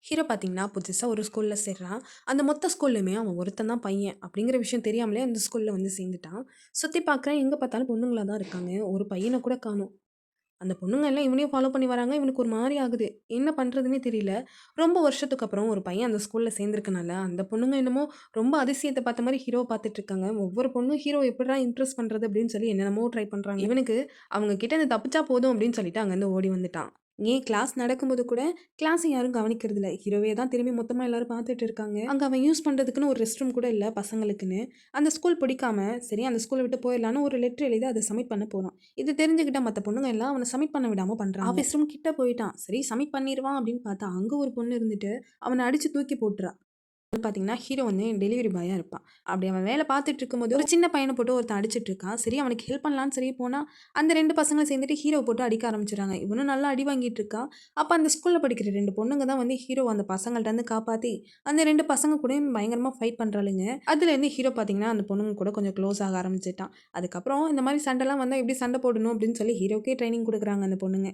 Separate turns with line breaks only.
Hero பார்த்தீங்கன்னா, புதுசா ஒரு ஸ்கூல்ல சேர்றான். அந்த மொத்த ஸ்கூல்லயுமே அவன் ஒருத்தன் தான் பையன். அப்படிங்கிற விஷயம் தெரியாமலே அந்த ஸ்கூல்ல வந்து சேர்ந்துட்டான். சுத்தி பார்க்குறான், எங்க பார்த்தாலும் பொண்ணுங்களா தான் இருக்காங்க. ஒரு பையன கூட காணோம். அந்த பொண்ணுங்க எல்லாம் இவனையும் ஃபாலோ பண்ணி வராங்க. இவனுக்கு ஒரு மாரி ஆகுது. என்ன பண்றதுன்னே தெரியல. ரொம்ப வருஷத்துக்கு அப்புறம் ஒரு பையன் அந்த ஸ்கூல்ல சேர்ந்திருக்கனால, அந்த பொண்ணுங்க என்னமோ ரொம்ப அதிசயத்த பார்த்த மாரி ஹீரோவ பார்த்துட்டு இருக்காங்க. ஒவ்வொரு பொண்ணும் ஹீரோ எப்புட்றா இம்ப்ரெஸ் பண்றது அப்படின்னு சொல்லி என்னென்னமோ ட்ரை பண்றாங்க. இவனுக்கு அவங்க கிட்ட இருந்து தப்பிச்சா போதும் அப்படின்னு சொல்லிட்டு அங்கருந்து ஓடி வந்துட்டான். ஏன் கிளாஸ் நடக்கும்போது கூட கிளாஸ யாரும் கவனிக்கிறதில்ல. ஹீரோவே தான் திரும்பி மொத்தமா எல்லாரும் பார்த்துட்டு இருக்காங்க. அங்க அவன் யூஸ் பண்றதுக்குன்னு ஒரு ரெஸ்ட் ரூம் கூட இல்ல பசங்களுக்குன்னு. அந்த ஸ்கூல் பிடிக்காம, சரி அந்த ஸ்கூல விட்டு போயிரலான்னு ஒரு லெட்டர் எழுதி அத சப்மிட் பண்ண போறான். இது தெரிஞ்சுக்கிட்ட மத்த பொண்ணுங்க எல்லாம் அவன சப்மிட் பண்ண விடாம பண்றாங்க. ஆஃபீஸ் ரூம் கிட்ட போயிட்டான். சரி சப்மிட் பண்ணிருவான் அப்படின்னு பார்த்தா, அங்க ஒரு பொண்ணு இருந்துட்டு அவன அடிச்சு தூக்கி போட்டுறா. பார்த்தீங்கன்னா, ஹீரோ வந்து டெலிவரி பாயா இருப்பான். அப்படி அவன் வேலை பார்த்துட்டு இருக்கும்போது, ஒரு சின்ன பையன போட்டு ஒருத்தன் அடிச்சிட்டு இருக்கான். சரி அவனுக்கு ஹெல்ப் பண்ணலான்னு சரி போனா, அந்த 2 பசங்களும் சேர்ந்துட்டு ஹீரோவ போட்டு அடிக்க ஆரம்பிச்சுடுறாங்க. இவனும் நல்லா அடி வாங்கிட்டு இருக்கான். அப்ப அந்த ஸ்கூல்ல படிக்கிற 2 பொண்ணுங்க தான் வந்து ஹீரோவ அந்த பசங்கள்ட்டருந்து காப்பாத்தி, அந்த 2 பசங்க கூடயும் பயங்கரமா ஃபைட் பண்றாளுங்க. அதுலேருந்து ஹீரோ பார்த்தீங்கன்னா, அந்த பொண்ணுங்க கூட கொஞ்சம் க்ளோஸ் ஆக ஆரம்பிச்சுட்டான். அதுக்கப்புறம் இந்த மாரி சண்டைலாம் வந்தா எப்படி சண்டை போடணும் அப்படின்னு சொல்லி ஹீரோக்கே ட்ரெய்னிங் குடுக்குறாங்க அந்த பொண்ணுங்க.